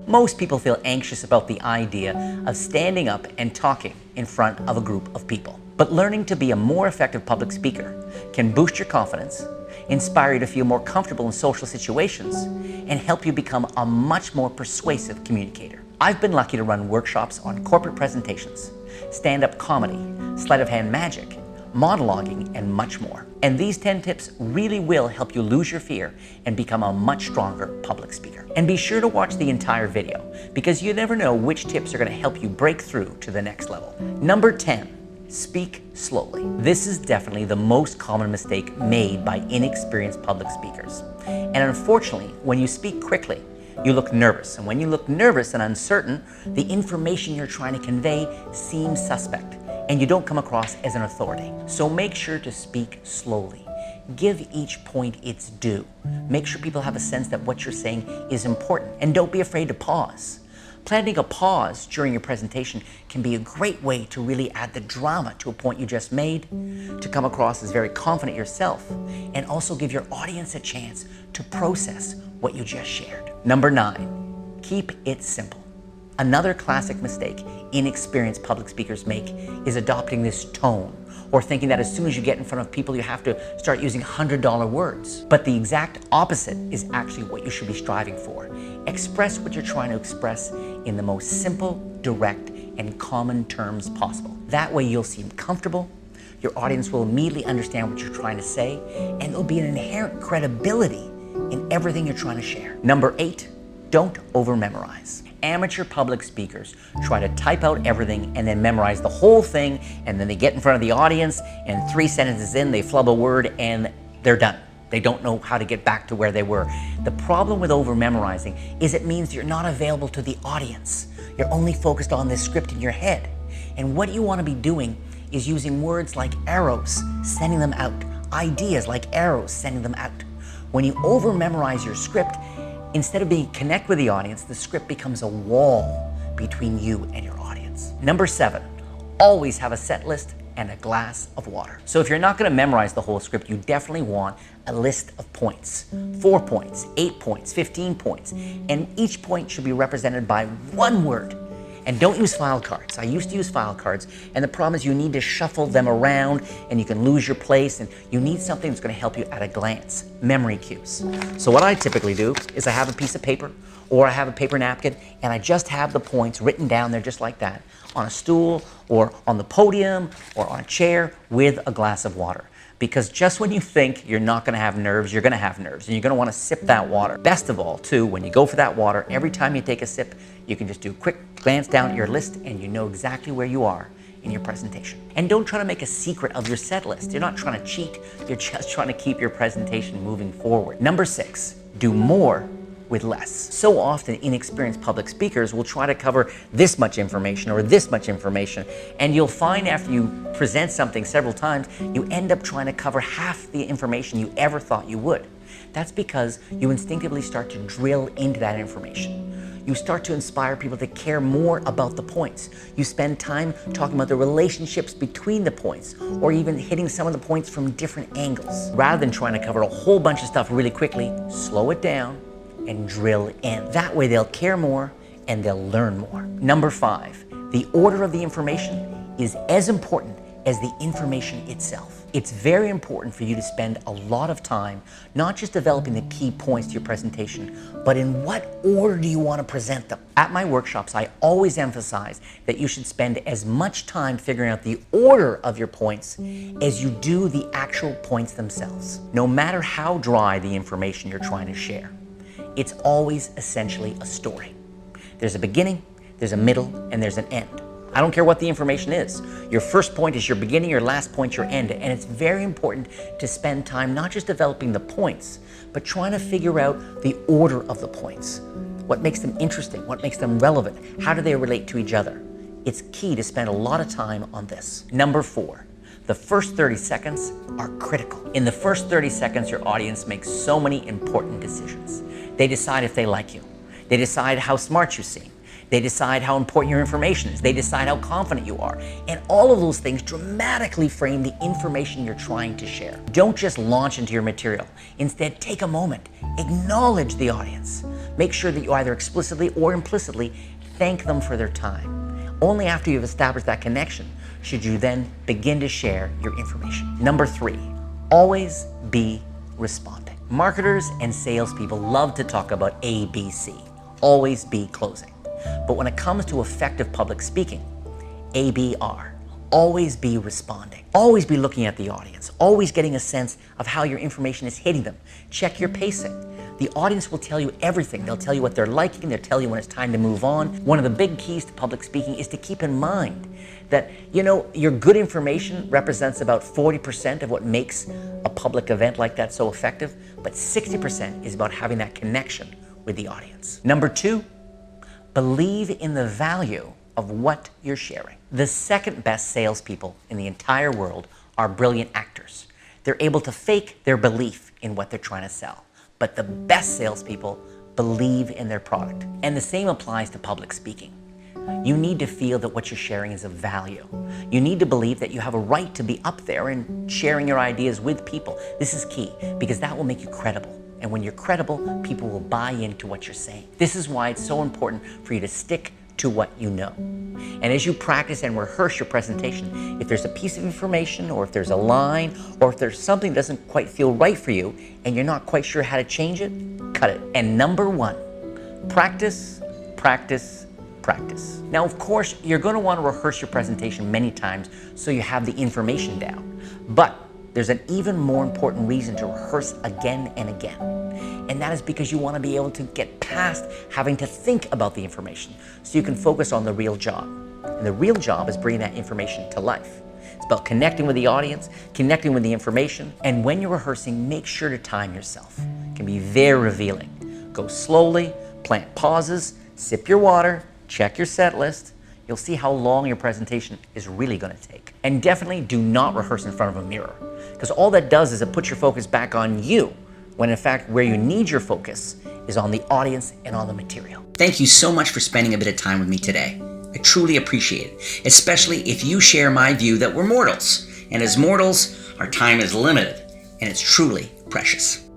Most people feel anxious about the idea of standing up and talking in front of a group of people. But learning to be a more effective public speaker can boost your confidence, inspire you to feel more comfortable in social situations, and help you become a much more persuasive communicator. I've been lucky to run workshops on corporate presentations, stand-up comedy, sleight of hand magic, monologuing, and much more. And these 10 tips really will help you lose your fear and become a much stronger public speaker. And be sure to watch the entire video, because you never know which tips are going to help you break through to the next level. Number 10. Speak slowly. This is definitely the most common mistake made by inexperienced public speakers. And unfortunately, when you speak quickly, you look nervous. And when you look nervous and uncertain, the information you're trying to convey seems suspect, and you don't come across as an authority. So make sure to speak slowly. Give each point its due. Make sure people have a sense that what you're saying is important, and don't be afraid to pause. Planting a pause during your presentation can be a great way to really add the drama to a point you just made, to come across as very confident yourself, and also give your audience a chance to process what you just shared. Number 9, keep it simple. Another classic mistake inexperienced public speakers make is adopting this tone, or thinking that as soon as you get in front of people you have to start using $100 words. But the exact opposite is actually what you should be striving for. Express what you're trying to express in the most simple, direct, and common terms possible. That way you'll seem comfortable, your audience will immediately understand what you're trying to say, and there'll be an inherent credibility in everything you're trying to share. Number 8, don't over-memorize. Amateur public speakers try to type out everything and then memorize the whole thing, and then they get in front of the audience and 3 sentences in, they flub a word and they're done. They don't know how to get back to where they were. The problem with over-memorizing is it means you're not available to the audience. You're only focused on this script in your head. And what you want to be doing is using words like arrows, sending them out. Ideas like arrows, sending them out. When you over-memorize your script, instead of being connect with the audience, the script becomes a wall between you and your audience. Number 7, always have a set list and a glass of water. So if you're not going to memorize the whole script, you definitely want a list of points. 4 points, 8 points, 15 points. And each point should be represented by one word. And don't use file cards. I used to use file cards, and the problem is you need to shuffle them around and you can lose your place, and you need something that's going to help you at a glance. Memory cues. So what I typically do is I have a piece of paper or I have a paper napkin, and I just have the points written down there just like that on a stool or on the podium or on a chair with a glass of water. Because just when you think you're not going to have nerves, you're going to have nerves, and you're going to want to sip that water. Best of all, too, when you go for that water, every time you take a sip, you can just do a quick glance down at your list and you know exactly where you are in your presentation. And don't try to make a secret of your set list. You're not trying to cheat, you're just trying to keep your presentation moving forward. Number 6, do more with less. So often inexperienced public speakers will try to cover this much information or this much information, and you'll find after you present something several times, you end up trying to cover half the information you ever thought you would. That's because you instinctively start to drill into that information. You start to inspire people to care more about the points. You spend time talking about the relationships between the points, or even hitting some of the points from different angles. Rather than trying to cover a whole bunch of stuff really quickly, slow it down and drill in. That way they'll care more and they'll learn more. Number 5, the order of the information is as important as the information itself. It's very important for you to spend a lot of time not just developing the key points to your presentation, but in what order do you want to present them. At my workshops, I always emphasize that you should spend as much time figuring out the order of your points as you do the actual points themselves. No matter how dry the information you're trying to share, it's always essentially a story. There's a beginning, there's a middle, and there's an end. I don't care what the information is. Your first point is your beginning, your last point, your end. And it's very important to spend time not just developing the points, but trying to figure out the order of the points. What makes them interesting? What makes them relevant? How do they relate to each other? It's key to spend a lot of time on this. Number 4, the first 30 seconds are critical. In the first 30 seconds, your audience makes so many important decisions. They decide if they like you. They decide how smart you seem. They decide how important your information is. They decide how confident you are. And all of those things dramatically frame the information you're trying to share. Don't just launch into your material. Instead, take a moment. Acknowledge the audience. make sure that you either explicitly or implicitly thank them for their time. Only after you've established that connection should you then begin to share your information. Number 3, always be responding. Marketers and salespeople love to talk about ABC, always be closing. But when it comes to effective public speaking, ABR, always be responding. Always be looking at the audience, always getting a sense of how your information is hitting them. Check your pacing. The audience will tell you everything. They'll tell you what they're liking, they'll tell you when it's time to move on. One of the big keys to public speaking is to keep in mind that, your good information represents about 40% of what makes a public event like that so effective, but 60% is about having that connection with the audience. Number 2, believe in the value of what you're sharing. The second best salespeople in the entire world are brilliant actors. They're able to fake their belief in what they're trying to sell. But the best salespeople believe in their product. And the same applies to public speaking. You need to feel that what you're sharing is of value. You need to believe that you have a right to be up there and sharing your ideas with people. This is key because that will make you credible. And when you're credible, people will buy into what you're saying. This is why it's so important for you to stick to what you know. And as you practice and rehearse your presentation, if there's a piece of information or if there's a line or if there's something that doesn't quite feel right for you and you're not quite sure how to change it, cut it. And number 1, practice, practice, practice. Now, of course, you're going to want to rehearse your presentation many times so you have the information down. But there's an even more important reason to rehearse again and again. And that is because you want to be able to get past having to think about the information so you can focus on the real job. And the real job is bringing that information to life. It's about connecting with the audience, connecting with the information. And when you're rehearsing, make sure to time yourself. It can be very revealing. Go slowly, plant pauses, sip your water, check your set list. You'll see how long your presentation is really going to take. And definitely do not rehearse in front of a mirror, because all that does is it puts your focus back on you, when in fact where you need your focus is on the audience and on the material. Thank you so much for spending a bit of time with me today. I truly appreciate it, especially if you share my view that we're mortals. And as mortals, our time is limited, and it's truly precious.